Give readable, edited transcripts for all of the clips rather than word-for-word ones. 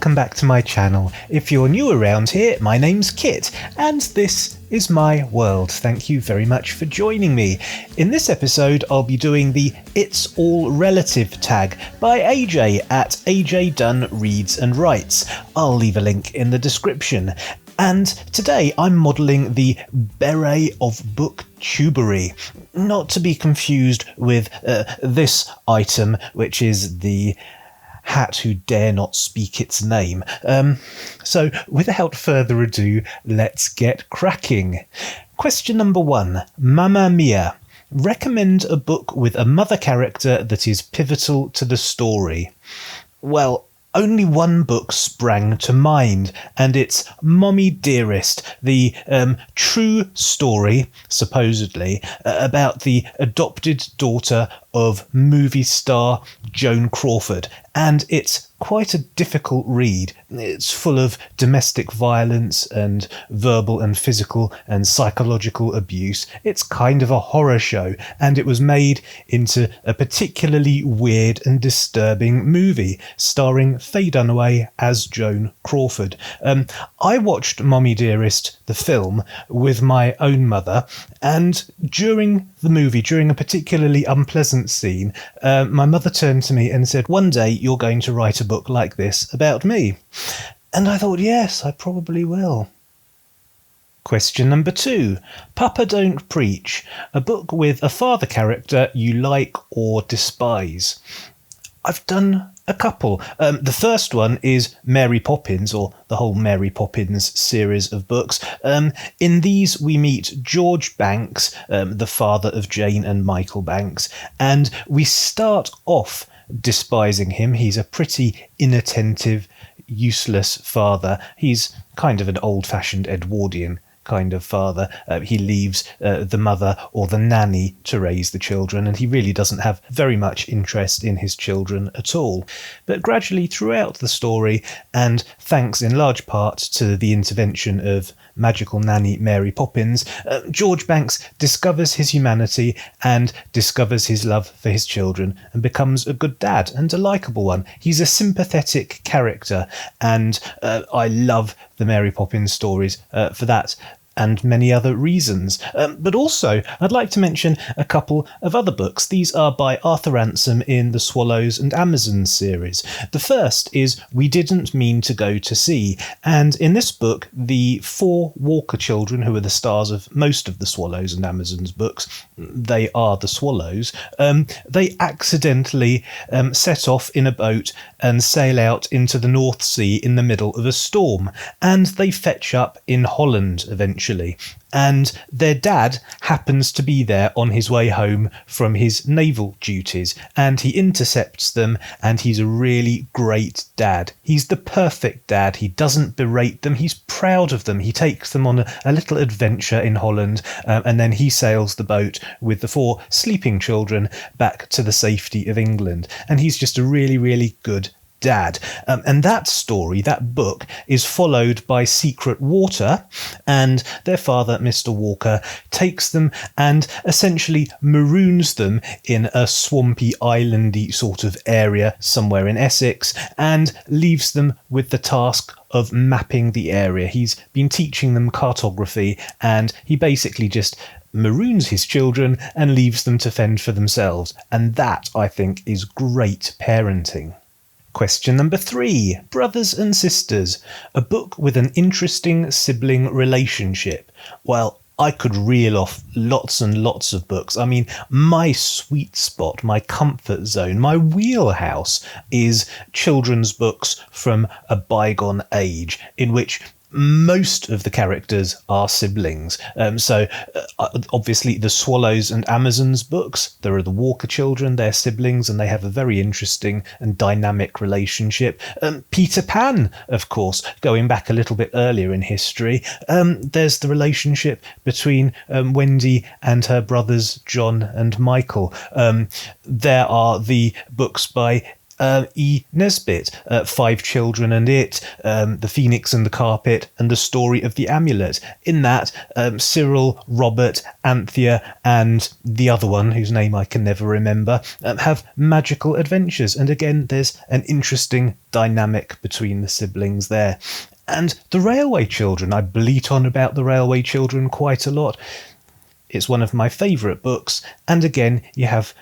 welcome back to my channel. If you're new around here, my name's Kit, and this is my world. Thank you very much for joining me. In this episode, I'll be doing the It's All Relative tag by AJ at AJ Dunn Reads and Writes. I'll leave a link in the description. And today I'm modelling the Beret of BookTubery, not to be confused with this item, which is the hat who dare not speak its name. So without further ado, let's get cracking. Question number 1. Mamma Mia. Recommend a book with a mother character that is pivotal to the story. Well, only one book sprang to mind, and it's Mommy Dearest, the true story, supposedly, about the adopted daughter of movie star Joan Crawford, and it's quite a difficult read. It's full of domestic violence and verbal and physical and psychological abuse. It's kind of a horror show, and it was made into a particularly weird and disturbing movie starring Faye Dunaway as Joan Crawford. I watched Mommy Dearest, the film, with my own mother, and during the movie, during a particularly unpleasant scene, my mother turned to me and said, "One day you're going to write a book like this about me." And I thought, yes, I probably will. Question number 2. Papa Don't Preach. A book with a father character you like or despise. I've done a couple. The first one is Mary Poppins, or the whole Mary Poppins series of books. In these we meet George Banks, the father of Jane and Michael Banks, and we start off despising him. He's a pretty inattentive, useless father. He's kind of an old-fashioned Edwardian kind of father. He leaves the mother or the nanny to raise the children, and he really doesn't have very much interest in his children at all. But gradually throughout the story, and thanks in large part to the intervention of magical nanny Mary Poppins, George Banks discovers his humanity and discovers his love for his children and becomes a good dad, and a likeable one. He's a sympathetic character, and I love the Mary Poppins stories for that and many other reasons. But also, I'd like to mention a couple of other books. These are by Arthur Ransom in the Swallows and Amazons series. The first is We Didn't Mean to Go to Sea, and in this book, the 4 Walker children, who are the stars of most of the Swallows and Amazons books, they are the Swallows, they accidentally set off in a boat and sail out into the North Sea in the middle of a storm, and they fetch up in Holland eventually. And their dad happens to be there on his way home from his naval duties, and he intercepts them, and he's a really great dad. He's the perfect dad. He doesn't berate them. He's proud of them. He takes them on a little adventure in Holland, and then he sails the boat with the 4 sleeping children back to the safety of England. And he's just a really, really good dad. And that story, that book, is followed by Secret Water, and their father, Mr. Walker, takes them and essentially maroons them in a swampy, islandy sort of area somewhere in Essex, and leaves them with the task of mapping the area. He's been teaching them cartography, and he basically just maroons his children and leaves them to fend for themselves. And that, I think, is great parenting. Question number 3. Brothers and Sisters. A book with an interesting sibling relationship. Well, I could reel off lots and lots of books. I mean, my sweet spot, my comfort zone, my wheelhouse is children's books from a bygone age in which most of the characters are siblings. Obviously the Swallows and Amazons books, there are the Walker children, they're siblings, and they have a very interesting and dynamic relationship. Peter Pan, of course, going back a little bit earlier in history, there's the relationship between Wendy and her brothers John and Michael. There are the books by E. Nesbit, Five Children and It, The Phoenix and the Carpet, and The Story of the Amulet. In that, Cyril, Robert, Anthea, and the other one, whose name I can never remember, have magical adventures. And again, there's an interesting dynamic between the siblings there. And The Railway Children, I bleat on about The Railway Children quite a lot. It's one of my favourite books, and again, you have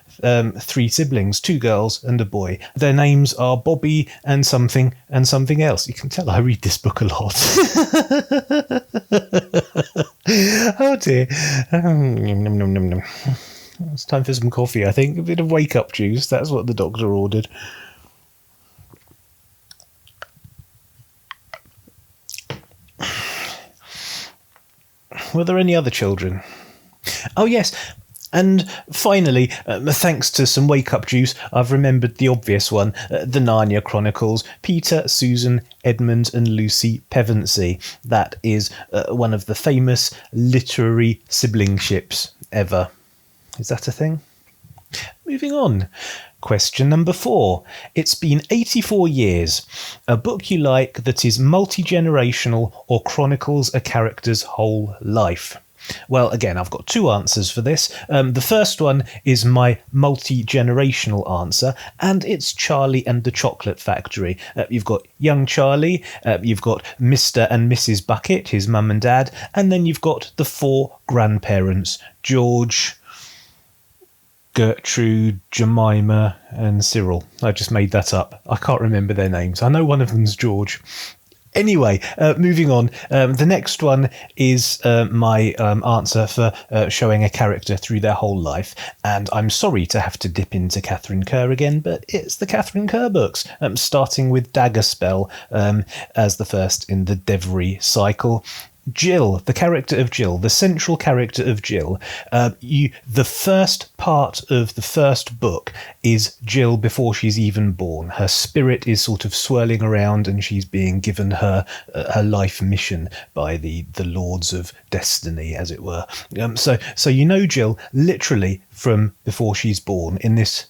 three siblings, two girls and a boy. Their names are Bobby and something else. You can tell I read this book a lot. Oh dear. It's time for some coffee, I think. A bit of wake-up juice. That's what the doctor ordered. Were there any other children? Oh yes, and finally, thanks to some wake-up juice, I've remembered the obvious one, the Narnia Chronicles, Peter, Susan, Edmund and Lucy Pevensey. That is one of the famous literary sibling ships ever. Is that a thing? Moving on. Question number 4. It's been 84 years. A book you like that is multi-generational or chronicles a character's whole life. Well, again, I've got two answers for this. The first one is my multi-generational answer, and it's Charlie and the Chocolate Factory. You've got young Charlie, you've got Mr. and Mrs. Bucket, his mum and dad, and then you've got the 4 grandparents, George, Gertrude, Jemima and Cyril. I just made that up. I can't remember their names. I know one of them's George. Anyway, moving on. The next one is my answer for showing a character through their whole life. And I'm sorry to have to dip into Catherine Kerr again, but it's the Catherine Kerr books, starting with Daggerspell as the first in the Devery cycle. Jill, the character of Jill, the central character of Jill, the first part of the first book is Jill before she's even born. Her spirit is sort of swirling around and she's being given her life mission by the Lords of Destiny, as it were. So you know Jill literally from before she's born in this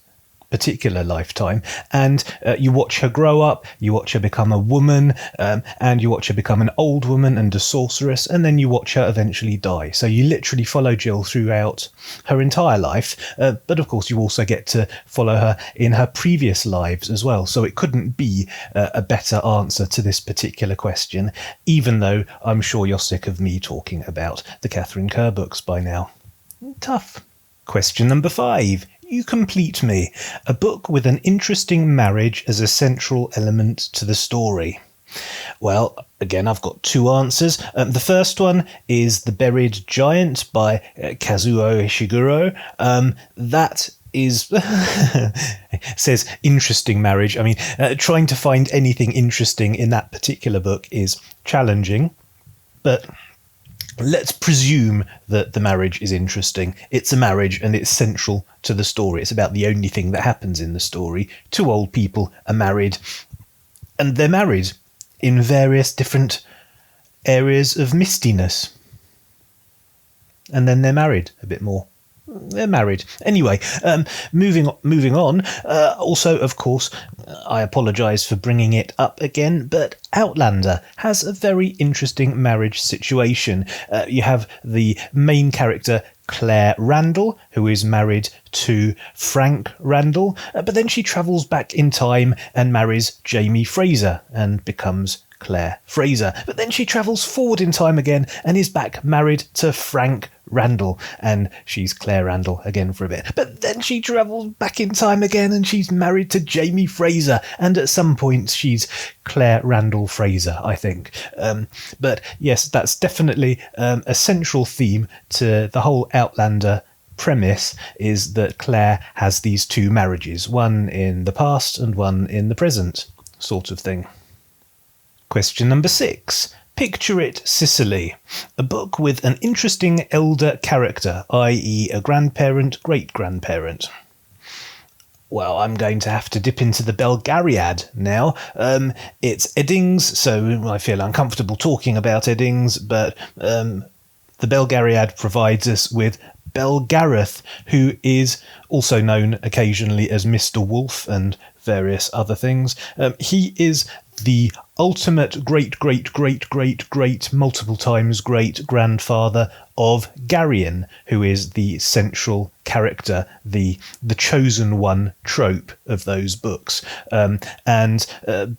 particular lifetime, and you watch her grow up, you watch her become a woman, and you watch her become an old woman and a sorceress, and then you watch her eventually die. So you literally follow Jill throughout her entire life, but of course you also get to follow her in her previous lives as well. So it couldn't be a better answer to this particular question, even though I'm sure you're sick of me talking about the Catherine Kerr books by now. Tough. Question number 5. You Complete Me, a book with an interesting marriage as a central element to the story. Well, again, I've got two answers. The first one is The Buried Giant by Kazuo Ishiguro. That is says interesting marriage. I mean, trying to find anything interesting in that particular book is challenging, but let's presume that the marriage is interesting. It's a marriage and it's central to the story. It's about the only thing that happens in the story. Two old people are married, and they're married in various different areas of mistiness. And then they're married a bit more. They're married. Anyway, moving on. Also, of course, I apologise for bringing it up again, but Outlander has a very interesting marriage situation. You have the main character, Claire Randall, who is married to Frank Randall, but then she travels back in time and marries Jamie Fraser and becomes Claire Fraser. But then she travels forward in time again and is back married to Frank Randall, and she's Claire Randall again for a bit. But then she travels back in time again and she's married to Jamie Fraser, and at some point she's Claire Randall Fraser, I think. But yes, that's definitely a central theme to the whole Outlander premise, is that Claire has these two marriages, one in the past and one in the present, sort of thing. Question number 6. Picture It Sicily, a book with an interesting elder character, i.e. a grandparent, great-grandparent. Well, I'm going to have to dip into the Belgariad now. It's Eddings, so I feel uncomfortable talking about Eddings, but the Belgariad provides us with Belgareth, who is also known occasionally as Mr. Wolf and various other things. He is the ultimate great multiple times great grandfather of Garyon, who is the central character, the chosen one trope of those books. And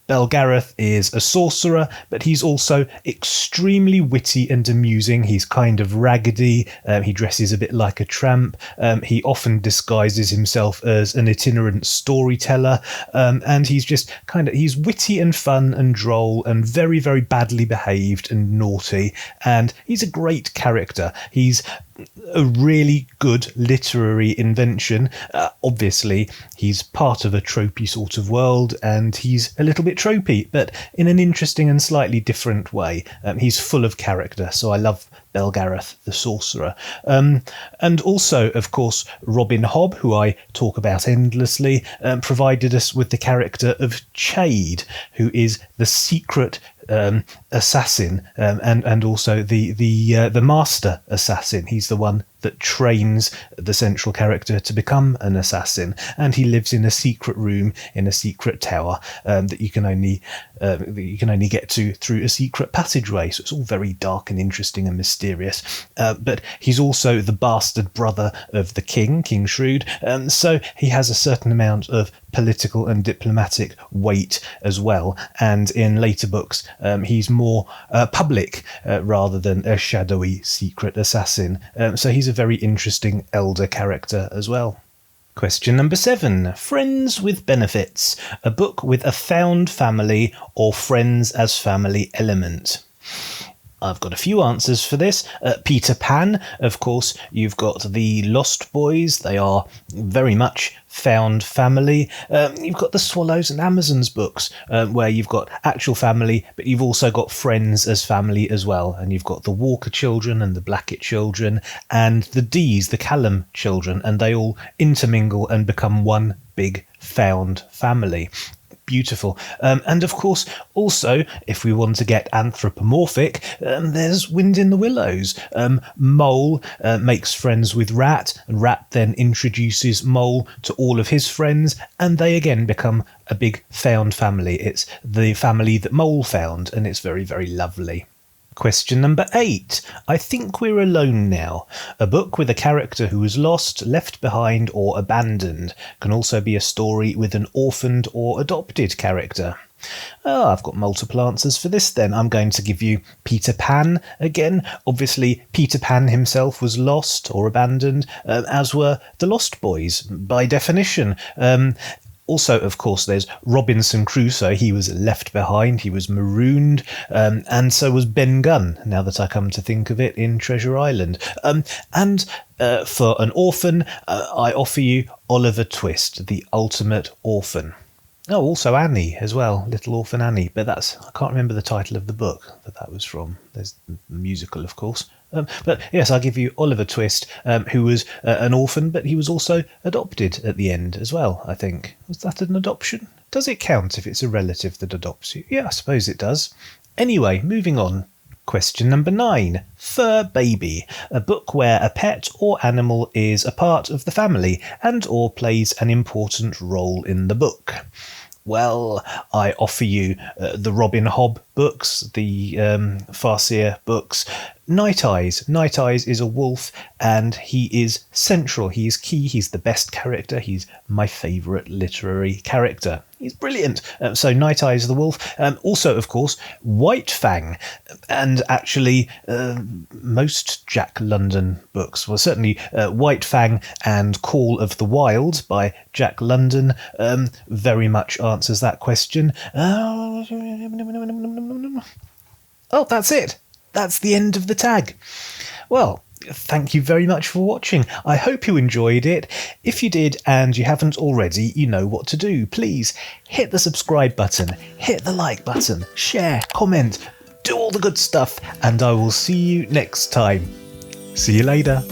Belgareth is a sorcerer, but he's also extremely witty and amusing. He's kind of raggedy. He dresses a bit like a tramp. He often disguises himself as an itinerant storyteller. And he's just he's witty and fun and droll and very, very badly behaved and naughty. And he's a great character. He's a really good literary invention. Obviously, he's part of a tropey sort of world, and he's a little bit tropey, but in an interesting and slightly different way. He's full of character, so I love Belgareth the sorcerer. And also, of course, Robin Hobb, who I talk about endlessly, provided us with the character of Chade, who is the secret assassin, and also the master assassin. He's the one that trains the central character to become an assassin, and he lives in a secret room in a secret tower that you can only get to through a secret passageway. So it's all very dark and interesting and mysterious. But he's also the bastard brother of the king, King Shrewd, so he has a certain amount of political and diplomatic weight as well. And in later books, he's more public rather than a shadowy secret assassin. So he's a very interesting elder character as well. Question number 7. Friends with Benefits. A book with a found family or friends as family element. I've got a few answers for this. Peter Pan, of course, you've got the Lost Boys. They are very much found family. You've got the Swallows and Amazons books, where you've got actual family, but you've also got friends as family as well. And you've got the Walker children and the Blackett children and the Dees, the Callum children, and they all intermingle and become one big found family. Beautiful. And of course, also, if we want to get anthropomorphic, there's Wind in the Willows. Mole makes friends with Rat, and Rat then introduces Mole to all of his friends, and they again become a big found family. It's the family that Mole found, and it's very, very lovely. Question number 8. I Think We're Alone Now. A book with a character who was lost, left behind, or abandoned. Can also be a story with an orphaned or adopted character. I've got multiple answers for this then. I'm going to give you Peter Pan again. Obviously, Peter Pan himself was lost or abandoned, as were the Lost Boys, by definition. Also, of course, there's Robinson Crusoe. He was left behind, he was marooned, and so was Ben Gunn, now that I come to think of it, in Treasure Island. And for an orphan, I offer you Oliver Twist, the ultimate orphan. Oh, also Annie as well, Little Orphan Annie, but I can't remember the title of the book that was from. There's the musical, of course. But yes, I'll give you Oliver Twist, who was an orphan, but he was also adopted at the end as well, I think. Was that an adoption? Does it count if it's a relative that adopts you? Yeah, I suppose it does. Anyway, moving on. Question number 9. Fur Baby. A book where a pet or animal is a part of the family and or plays an important role in the book. Well, I offer you the Robin Hobb books, the Farseer books. Night Eyes. Night Eyes is a wolf, and he is central. He is key. He's the best character. He's my favourite literary character. He's brilliant. So Night Eyes the wolf. Also, of course, White Fang. And actually, most Jack London books, well, certainly White Fang and Call of the Wild by Jack London very much answers that question. Oh, that's it. That's the end of the tag. Well, thank you very much for watching. I hope you enjoyed it. If you did and you haven't already, you know what to do. Please hit the subscribe button, hit the like button, share, comment, do all the good stuff, and I will see you next time. See you later.